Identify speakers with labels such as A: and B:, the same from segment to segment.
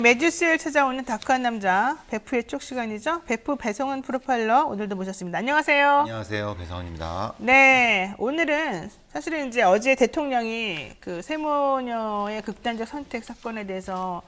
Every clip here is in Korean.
A: 매주 수요일 찾아오는 다크한 남자 베프의 쪽 시간이죠. 베프 배성은 프로파일러 오늘도 모셨습니다. 안녕하세요.
B: 안녕하세요, 배성원입니다.
A: 네, 오늘은 사실은 이제 어제 대통령이 그 세모녀의 극단적 선택 사건에 대해서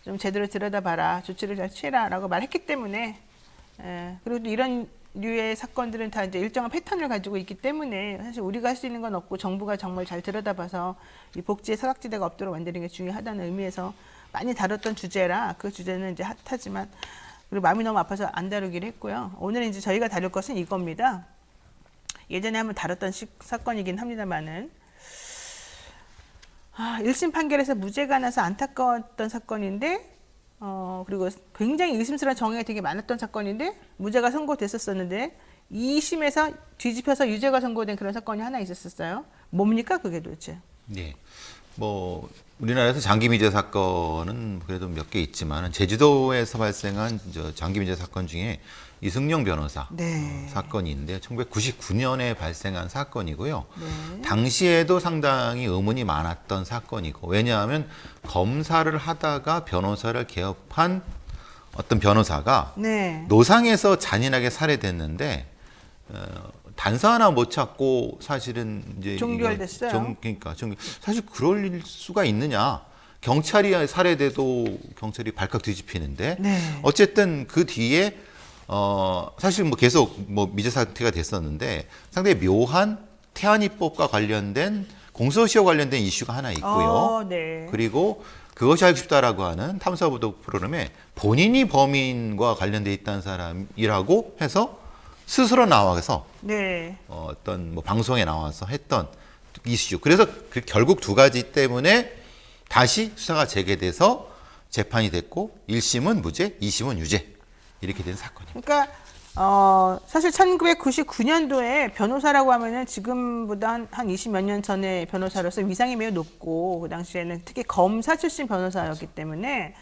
A: 좀 제대로 들여다봐라, 조치를 잘 취해라라고 말했기 때문에, 그리고 또 이런 류의 사건들은 다 이제 일정한 패턴을 가지고 있기 때문에 사실 우리가 할 수 있는 건 없고 정부가 정말 잘 들여다봐서 이 복지의 사각지대가 없도록 만드는 게 중요하다는 의미에서 많이 다뤘던 주제라 그 주제는 이제 핫하지만 그리고 마음이 너무 아파서 안 다루기로 했고요. 오늘 이제 저희가 다룰 것은 이겁니다. 예전에 한번 다뤘던 사건이긴 합니다만은 1심 판결에서 무죄가 나서 안타까웠던 사건인데 그리고 굉장히 의심스러운 정황이 되게 많았던 사건인데 무죄가 선고됐었었는데 2심에서 뒤집혀서 유죄가 선고된 그런 사건이 하나 있었어요. 뭡니까 그게 도대체?
B: 네, 뭐 우리나라에서 장기미제 사건은 그래도 몇 개 있지만 제주도에서 발생한 장기미제 사건 중에 이승용 변호사 사건인데 1999년에 발생한 사건이고요.
A: 네.
B: 당시에도 상당히 의문이 많았던 사건이고 왜냐하면 검사를 하다가 변호사를 개업한 어떤 변호사가 노상에서 잔인하게 살해됐는데 단서 하나 못 찾고 사실은 이제
A: 종결됐어요.
B: 그러니까 사실 그럴 수가 있느냐? 경찰이 살해돼도 경찰이 발칵 뒤집히는데 어쨌든 그 뒤에 사실 뭐 계속 뭐 미제 사태가 됐었는데 상당히 묘한 태안이법과 관련된 공소시효 관련된 이슈가 하나 있고요. 그리고 그것이 알고 싶다라고 하는 탐사보도 프로그램에 본인이 범인과 관련돼 있다는 사람이라고 해서 스스로 나와서 어떤 뭐 방송에 나와서 했던 이슈. 그래서 결국 두 가지 때문에 다시 수사가 재개돼서 재판이 됐고 1심은 무죄, 2심은 유죄 이렇게 된 사건입니다.
A: 그러니까 사실 1999년도에 변호사라고 하면은 지금보다 한 20몇 년 전에 변호사로서 위상이 매우 높고 그 당시에는 특히 검사 출신 변호사였기 때문에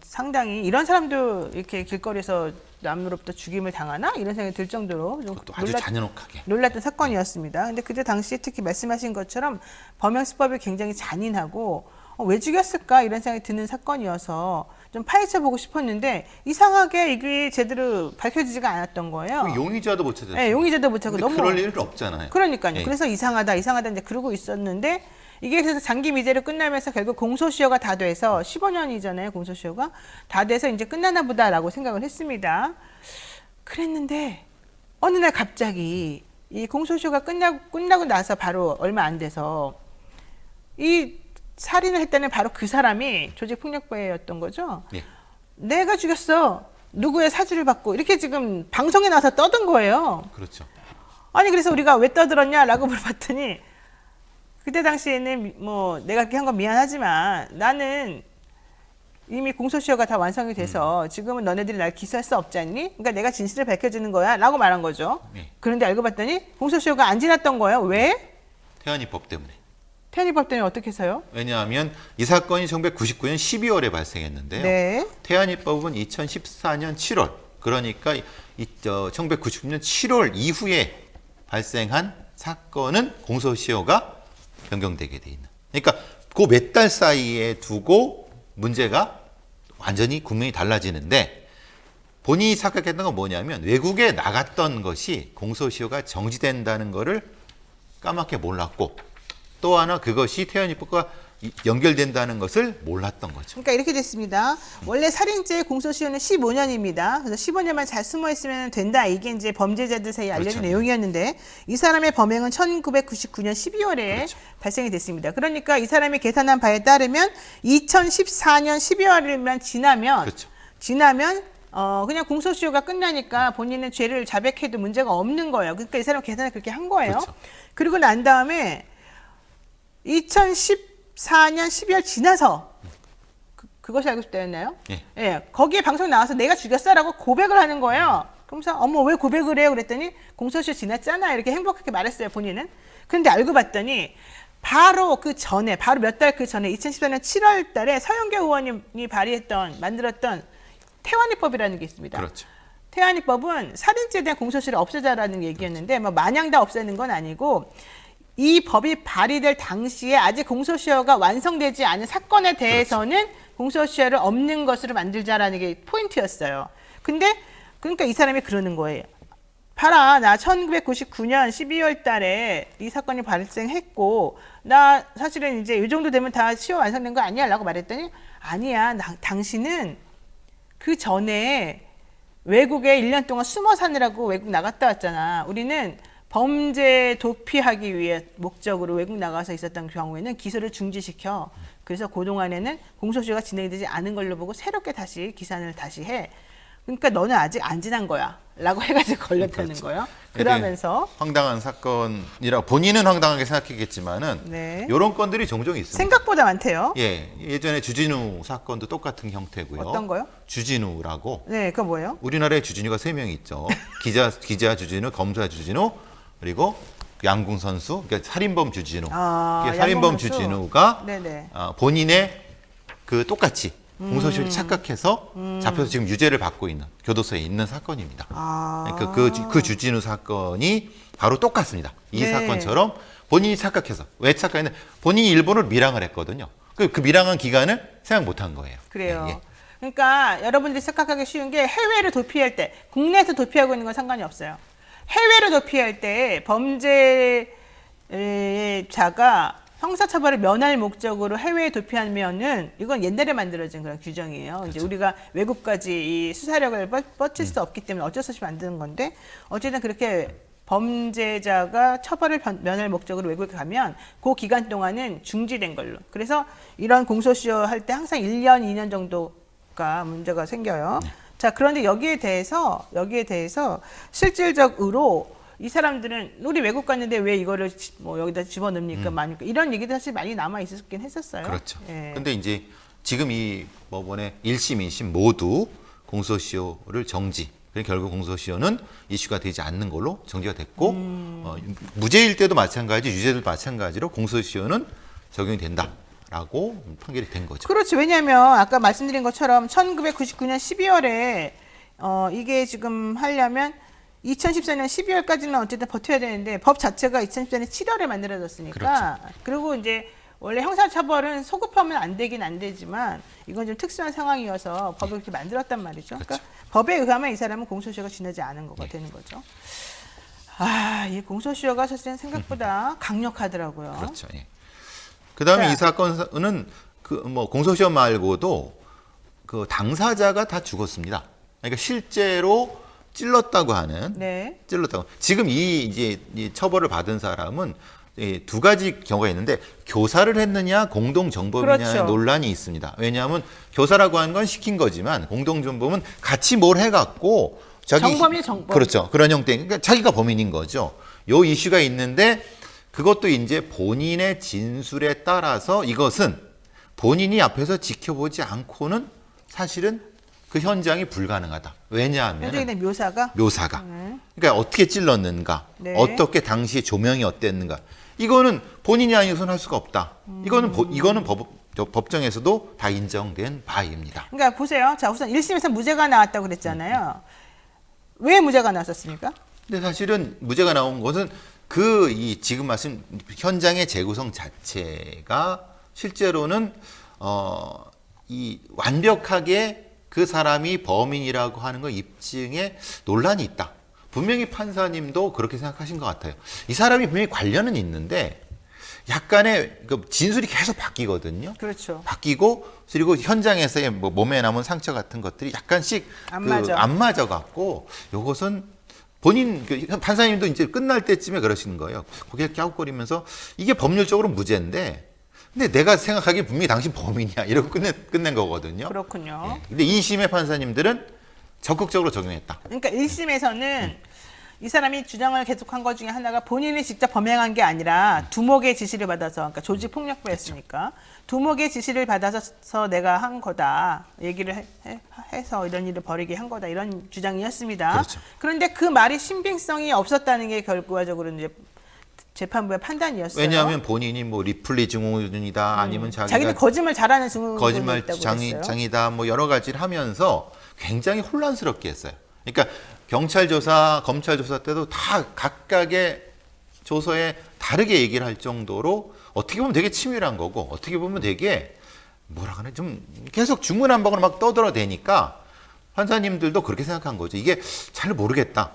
A: 상당히 이런 사람도 이렇게 길거리에서 남으로부터 죽임을 당하나 이런 생각이 들 정도로 좀
B: 아주 잔인하게
A: 놀랐던 사건이었습니다. 근데 그때 당시에 특히 말씀하신 것처럼 범행 수법이 굉장히 잔인하고 왜 죽였을까 이런 생각이 드는 사건이어서 좀 파헤쳐 보고 싶었는데 이상하게 이게 제대로 밝혀지지가 않았던 거예요.
B: 용의자도 못 찾았어요.
A: 네, 용의자도 못 찾고 너무
B: 그럴 일은 없잖아요.
A: 그러니까요. 그래서 이상하다 이제 그러고 있었는데 이게 그래서 장기 미제로 끝나면서 결국 공소시효가 다 돼서 15년이잖아요. 공소시효가 다 돼서 이제 끝나나 보다라고 생각을 했습니다. 그랬는데 어느 날 갑자기 이 공소시효가 끝나고 나서 바로 얼마 안 돼서 이 살인을 했다는 바로 그 사람이 조직폭력배였던 거죠. 내가 죽였어. 누구의 사주를 받고 이렇게 지금 방송에 나와서 떠든 거예요.
B: 그렇죠.
A: 아니 그래서 우리가 왜 떠들었냐라고 물어봤더니 그때 당시에는 뭐 내가 그렇게 한 건 미안하지만 나는 이미 공소시효가 다 완성이 돼서 지금은 너네들이 날 기소할 수 없지 않니? 그러니까 내가 진실을 밝혀주는 거야 라고 말한 거죠. 그런데 알고 봤더니 공소시효가 안 지났던 거예요. 왜?
B: 태안이법 때문에.
A: 태안이법 때문에 어떻게 해서요?
B: 왜냐하면 이 사건이 1999년 12월에 발생했는데요. 태안이법은 2014년 7월 그러니까 1999년 7월 이후에 발생한 사건은 공소시효가 변경되게 돼 있는. 그러니까 그 몇 달 사이에 두고 문제가 완전히 국면이 달라지는데 본인이 착각했던 건 뭐냐면 외국에 나갔던 것이 공소시효가 정지된다는 거를 까맣게 몰랐고 또 하나 그것이 태안이법과 연결된다는 것을 몰랐던 거죠.
A: 그러니까 이렇게 됐습니다. 원래 살인죄 공소시효는 15년입니다. 그래서 15년만 잘 숨어 있으면 된다. 이게 이제 범죄자들 사이에 알려진 내용이었는데 이 사람의 범행은 1999년 12월에 발생이 됐습니다. 그러니까 이 사람이 계산한 바에 따르면 2014년 12월만 지나면 그냥 공소시효가 끝나니까 본인은 죄를 자백해도 문제가 없는 거예요. 그러니까 이 사람 계산을 그렇게 한 거예요. 그리고 난 다음에 2014년 12월 지나서 그것이 알고 싶다였나요? 거기에 방송 나와서 내가 죽였어라고 고백을 하는 거예요. 그러면서 어머 왜 고백을 해요? 그랬더니 공소시효 지났잖아 이렇게 행복하게 말했어요 본인은. 그런데 알고 봤더니 바로 그 전에 바로 몇 달 그 전에 2014년 7월 달에 서영교 의원님이 만들었던 태완이법이라는 게 있습니다. 태완이법은 살인죄에 대한 공소시효를 없애자라는 얘기였는데 뭐 마냥 다 없애는 건 아니고 이 법이 발의될 당시에 아직 공소시효가 완성되지 않은 사건에 대해서는 공소시효를 없는 것으로 만들자라는 게 포인트였어요. 근데 그러니까 이 사람이 그러는 거예요. 봐라, 나 1999년 12월 달에 이 사건이 발생했고 나 사실은 이제 이 정도 되면 다 시효 완성된 거 아니야? 라고 말했더니 아니야, 당신은 그 전에 외국에 1년 동안 숨어 사느라고 외국 나갔다 왔잖아. 우리는 범죄 도피하기 위해 목적으로 외국 나가서 있었던 경우에는 기소를 중지시켜. 그래서 그동안에는 공소시효가 진행되지 않은 걸로 보고 새롭게 다시 기산을 다시 해. 그러니까 너는 아직 안 지난 거야 라고 해가지고 걸렸다는
B: 그렇죠.
A: 거예요. 그러면서
B: 황당한 사건이라 본인은 황당하게 생각했겠지만은
A: 네.
B: 이런 건들이 종종 있습니다.
A: 생각보다 많대요.
B: 예, 예전에 주진우 사건도 똑같은 형태고요.
A: 어떤 거요?
B: 주진우라고.
A: 네, 그건 뭐예요?
B: 우리나라에 주진우가 3명 있죠. 기자 주진우, 검사 주진우, 그리고 양궁 선수, 그러니까 살인범 주진우.
A: 아,
B: 살인범
A: 양궁 선수?
B: 주진우가
A: 네네.
B: 본인의 그 똑같이 공소시효를 착각해서 잡혀서 지금 유죄를 받고 있는 교도소에 있는 사건입니다.
A: 아.
B: 그러니까 그 주진우 사건이 바로 똑같습니다. 이
A: 네.
B: 사건처럼 본인이 착각해서 왜 착각했냐? 본인이 일본을 밀항을 했거든요. 그 밀항한 기간을 생각 못한 거예요.
A: 그래요.
B: 예, 예.
A: 그러니까 여러분들이 착각하기 쉬운 게 해외를 도피할 때 국내에서 도피하고 있는 건 상관이 없어요. 해외를 도피할 때 범죄자가 형사처벌을 면할 목적으로 해외에 도피하면은 이건 옛날에 만들어진 그런 규정이에요.
B: 그렇죠.
A: 이제 우리가 외국까지 이 수사력을 뻗칠 수 없기 때문에 어쩔 수 없이 만드는 건데 어쨌든 그렇게 범죄자가 처벌을 면할 목적으로 외국에 가면 그 기간 동안은 중지된 걸로. 그래서 이런 공소시효 할 때 항상 1년, 2년 정도가 문제가 생겨요. 자, 그런데 여기에 대해서 실질적으로 이 사람들은 우리 외국 갔는데 왜 이거를 뭐 여기다 집어넣습니까? 많으니까 이런 얘기도 사실 많이 남아 있었긴 했었어요.
B: 그렇죠.
A: 예.
B: 근데 이제 지금 이 법원의 1심, 2심 모두 공소시효를 정지. 그러니까 결국 공소시효는 이슈가 되지 않는 걸로 정지가 됐고 무죄일 때도 마찬가지, 유죄도 마찬가지로 공소시효는 적용이 된다라고 판결이 된 거죠.
A: 그렇지. 왜냐하면 아까 말씀드린 것처럼 1999년 12월에 이게 지금 하려면 2014년 12월까지는 어쨌든 버텨야 되는데 법 자체가 2014년 7월에 만들어졌으니까
B: 그렇죠.
A: 그리고 이제 원래 형사처벌은 소급하면 안 되긴 안 되지만 이건 좀 특수한 상황이어서 법을 그렇게 만들었단 말이죠. 그러니까 법에 의하면 이 사람은 공소시효가 지나지 않은 거가 되는 거죠. 아, 이 공소시효가 사실은 생각보다 강력하더라고요.
B: 그렇죠. 예. 그다음에
A: 자.
B: 이 사건은 그 뭐 공소시효 말고도 그 당사자가 다 죽었습니다. 그러니까 실제로 찔렀다고 하는
A: 네.
B: 찔렀다고. 지금 이 처벌을 받은 사람은 두 가지 경우가 있는데 교사를 했느냐 공동정범이냐의
A: 그렇죠.
B: 논란이 있습니다. 왜냐하면 교사라고 하는 건 시킨 거지만 공동정범은 같이 뭘 해갖고
A: 정범이죠, 정범.
B: 그렇죠. 그런 형태. 그러니까 자기가 범인인 거죠. 요 이슈가 있는데 그것도 이제 본인의 진술에 따라서 이것은 본인이 앞에서 지켜보지 않고는 사실은 그 현장이 불가능하다. 왜냐하면
A: 현장에 묘사가
B: 그러니까 어떻게 찔렀는가,
A: 네.
B: 어떻게 당시 조명이 어땠는가, 이거는 본인이 아니고서는 할 수가 없다. 이거는 법정에서도 다 인정된 바입니다.
A: 그러니까 보세요. 자, 우선 1심에서 무죄가 나왔다고 그랬잖아요. 왜 무죄가 나왔었습니까?
B: 근데 사실은 무죄가 나온 것은 지금 말씀 현장의 재구성 자체가 실제로는 이 완벽하게 그 사람이 범인이라고 하는 거 입증에 논란이 있다. 분명히 판사님도 그렇게 생각하신 것 같아요. 이 사람이 분명히 관련은 있는데 약간의 그 진술이 계속 바뀌거든요.
A: 그렇죠.
B: 바뀌고 그리고 현장에서의 뭐 몸에 남은 상처 같은 것들이 약간씩 안 맞아 갖고 요것은 본인 판사님도 이제 끝날 때쯤에 그러시는 거예요. 고개 갸웃거리면서 이게 법률적으로 무죄인데 근데 내가 생각하기에 분명히 당신 범인이야 이러고 끝낸 거거든요.
A: 그렇군요.
B: 예. 근데 2심의 판사님들은 적극적으로 적용했다.
A: 그러니까 1심에서는 이 사람이 주장을 계속한 것 중에 하나가 본인이 직접 범행한 게 아니라 두목의 지시를 받아서, 그러니까 조직폭력배였으니까 두목의 지시를 받아서 내가 한 거다 얘기를 해서 이런 일을 벌이게 한 거다 이런 주장이었습니다.
B: 그렇죠.
A: 그런데 그 말이 신빙성이 없었다는 게 결과적으로 이제 재판부의 판단이었어요.
B: 왜냐하면 본인이 뭐 리플리 증후군이다 아니면
A: 자기는 거짓말 잘하는 증후군이
B: 거짓말
A: 있다고 그랬어요.
B: 장이다 뭐 여러 가지를 하면서 굉장히 혼란스럽게 했어요. 그러니까 경찰 조사, 검찰 조사 때도 다 각각의 조서에 다르게 얘기를 할 정도로 어떻게 보면 되게 치밀한 거고 어떻게 보면 되게 뭐라 그래 좀 계속 중구난방으로 막 떠들어대니까 판사님들도 그렇게 생각한 거죠. 이게 잘 모르겠다.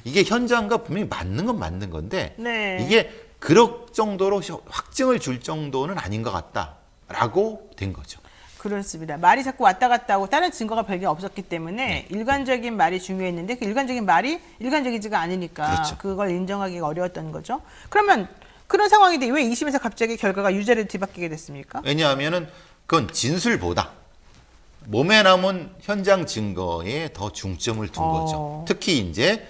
B: 이게 현장과 분명히 맞는 건 맞는 건데
A: 네.
B: 이게 그럴 정도로 확증을 줄 정도는 아닌 것 같다라고 된 거죠.
A: 그렇습니다. 말이 자꾸 왔다 갔다 하고 다른 증거가 별게 없었기 때문에 일관적인 말이 중요했는데 그 일관적인 말이 일관적이지가 않으니까
B: 그렇죠.
A: 그걸 인정하기가 어려웠던 거죠. 그러면 그런 상황인데 왜 2심에서 갑자기 결과가 유죄로 뒤바뀌게 됐습니까?
B: 왜냐하면은 그건 진술보다 몸에 남은 현장 증거에 더 중점을 둔 거죠. 특히 이제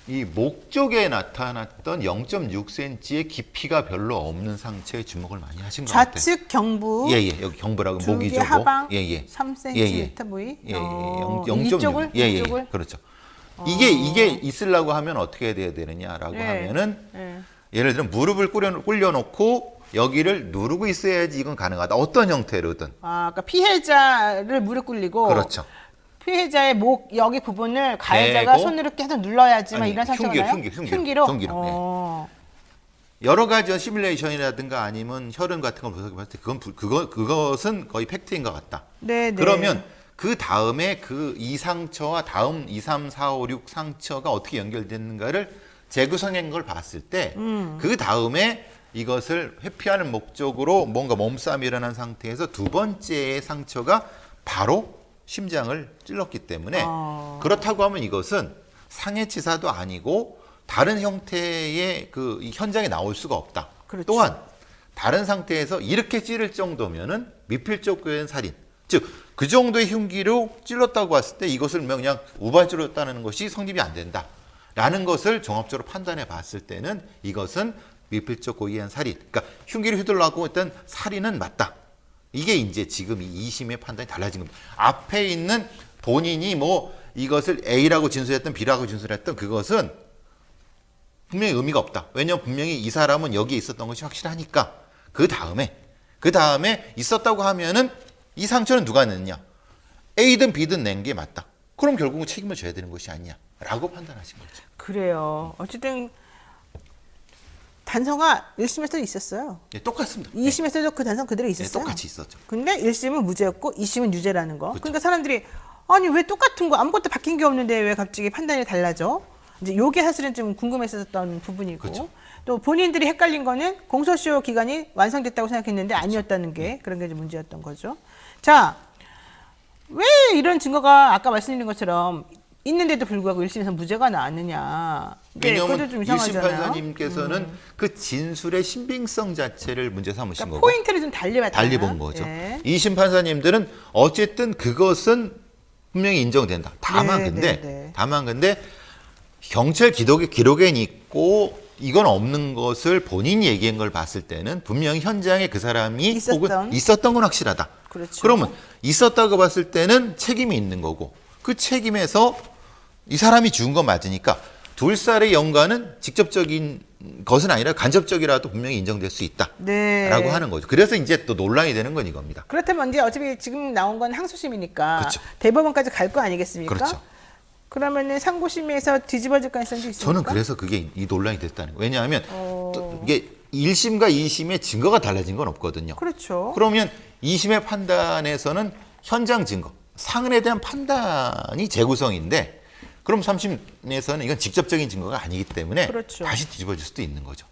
B: 이 목 쪽에 나타났던 0.6cm의 깊이가 별로 없는 상처에 주목을 많이 하신 것 같아요.
A: 좌측 경부,
B: 예예 여기 경부라고 목이
A: 두개
B: 저고
A: 하방,
B: 예예
A: 3cm 부위,
B: 이쪽을
A: 이쪽을
B: 그렇죠. 이게 있으려고 하면 어떻게 돼야 되느냐라고
A: 예.
B: 하면은
A: 예.
B: 예를 들어 무릎을 꿇려놓고 여기를 누르고 있어야지 이건 가능하다. 어떤 형태로든.
A: 그러니까 피해자를 무릎 꿇리고
B: 그렇죠.
A: 피해자의 목 여기 부분을 가해자가
B: 대고,
A: 손으로 계속 눌러야지만
B: 아니,
A: 이런 상처가
B: 흉기로,
A: 나요?
B: 흉기로.
A: 어.
B: 여러 가지 시뮬레이션이라든가 아니면 혈흔 같은 걸 분석해 봤을 때 그것은 거의 팩트인 것 같다.
A: 네, 네.
B: 그러면 그 다음에 그 이 상처와 다음 2, 3, 4, 5, 6 상처가 어떻게 연결됐는가를 재구성한 걸 봤을 때 그 다음에 이것을 회피하는 목적으로 뭔가 몸싸움이 일어난 상태에서 두 번째의 상처가 바로 심장을 찔렀기 때문에 그렇다고 하면 이것은 상해치사도 아니고 다른 형태의 그 현장에 나올 수가 없다.
A: 그렇죠.
B: 또한 다른 상태에서 이렇게 찌를 정도면은 미필적 고의한 살인, 즉 그 정도의 흉기로 찔렀다고 했을 때 이것을 그냥 우발적으로 것이 성립이 안 된다라는 것을 종합적으로 판단해 봤을 때는 이것은 미필적 고의한 살인, 그러니까 흉기를 휘둘러고 일단 살인은 맞다. 이게 이제 지금 이 2심의 판단이 달라진 겁니다. 앞에 있는 본인이 뭐 이것을 A라고 진술했던 B라고 진술했던 그것은 분명히 의미가 없다. 왜냐하면 분명히 이 사람은 여기에 있었던 것이 확실하니까. 그 다음에 있었다고 하면은 이 상처는 누가 냈느냐? A든 B든 낸 게 맞다. 그럼 결국은 책임을 져야 되는 것이 아니냐라고 판단하신 거죠.
A: 그래요. 어쨌든 단서가 1심에서도 있었어요.
B: 네, 똑같습니다.
A: 2심에서도 그 단서 그대로
B: 네,
A: 있었어요.
B: 똑같이 있었죠.
A: 근데 1심은 무죄였고 2심은 유죄라는 거.
B: 그렇죠.
A: 그러니까 사람들이 아니 왜 똑같은 거 아무것도 바뀐 게 없는데 왜 갑자기 판단이 달라져? 이제 요게 사실은 좀 궁금했었던 부분이고
B: 그렇죠.
A: 또 본인들이 헷갈린 거는 공소시효 기간이 완성됐다고 생각했는데 아니었다는 게 그런 게 좀 문제였던 거죠. 자, 왜 이런 증거가 아까 말씀드린 것처럼 있는데도 불구하고 1심에서 무죄가 나왔느냐.
B: 왜냐하면
A: 그것도 좀
B: 1심
A: 이상하잖아요.
B: 판사님께서는 그 진술의 신빙성 자체를 문제 삼으신
A: 그러니까
B: 거고
A: 포인트를 좀 달리
B: 본 거죠.
A: 예.
B: 2심 판사님들은 어쨌든 그것은 분명히 인정된다. 다만
A: 네, 네.
B: 근데 경찰 기록엔 있고 이건 없는 것을 본인이 얘기한 걸 봤을 때는 분명히 현장에 그 사람이 혹은 있었던 건 확실하다.
A: 그렇죠.
B: 그러면 있었다고 봤을 때는 책임이 있는 거고 그 책임에서 이 사람이 죽은 건 맞으니까 둘살의 연관은 직접적인 것은 아니라 간접적이라도 분명히 인정될 수 있다라고
A: 네.
B: 하는 거죠. 그래서 이제 또 논란이 되는 건 이겁니다.
A: 그렇다면 이제 어차피 지금 나온 건 항소심이니까
B: 그렇죠.
A: 대법원까지 갈 거 아니겠습니까?
B: 그렇죠.
A: 그러면은 상고심에서 뒤집어질 가능성도 있습니까?
B: 저는 그래서 그게 이 논란이 됐다는 거예요. 왜냐하면 또 이게 1심과 2심의 증거가 달라진 건 없거든요.
A: 그렇죠.
B: 그러면 2심의 판단에서는 현장 증거, 상흔에 대한 판단이 재구성인데 그럼 3심에서는 이건 직접적인 증거가 아니기 때문에
A: 그렇죠.
B: 다시 뒤집어질 수도 있는 거죠.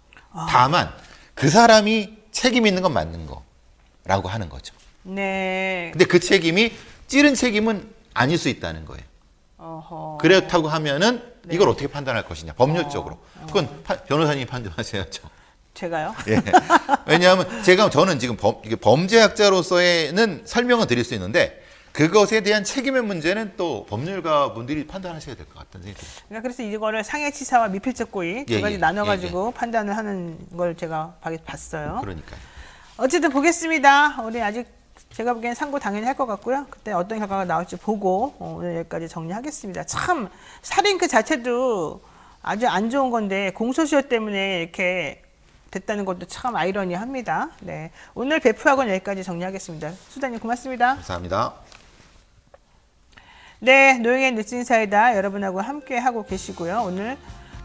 B: 다만 그 사람이 책임 있는 건 맞는 거라고 하는 거죠.
A: 네.
B: 근데 그 책임이 찌른 책임은 아닐 수 있다는 거예요.
A: 어허.
B: 그렇다고 하면은 이걸 어떻게 판단할 것이냐 법률적으로 그건 변호사님이 판단하셔야죠.
A: 제가요?
B: 예. 왜냐하면 저는 지금 범죄학자로서는 설명을 드릴 수 있는데 그것에 대한 책임의 문제는 또 법률가 분들이 판단하셔야 될 것 같다는 생각이 듭니다.
A: 그러니까 그래서 이거를 상해치사와 미필적 고의 두 가지 나눠가지고 판단을 하는 걸 제가 봤어요.
B: 그러니까요.
A: 어쨌든 보겠습니다. 우리 아직 제가 보기엔 상고 당연히 할 것 같고요. 그때 어떤 결과가 나올지 보고 오늘 여기까지 정리하겠습니다. 참 살인 그 자체도 아주 안 좋은 건데 공소시효 때문에 이렇게 됐다는 것도 참 아이러니합니다. 네, 오늘 배프학원 여기까지 정리하겠습니다. 수장님 고맙습니다.
B: 감사합니다.
A: 네, 노영의 뉴스인사이다 여러분하고 함께 하고 계시고요. 오늘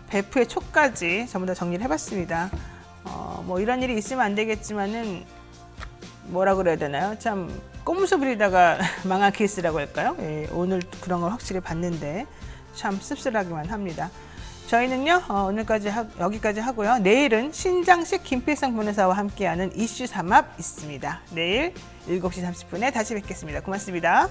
A: 배프의 촉까지 전부 다 정리를 해봤습니다. 뭐 이런 일이 있으면 안 되겠지만은 뭐라 그래야 되나요? 참 꼼수 부리다가 망한 케이스라고 할까요? 예, 오늘 그런 걸 확실히 봤는데 참 씁쓸하기만 합니다. 저희는요 오늘까지 여기까지 하고요. 내일은 신장식 김필성 변호사와 함께하는 이슈 삼합 있습니다. 내일 7시 30분에 다시 뵙겠습니다. 고맙습니다.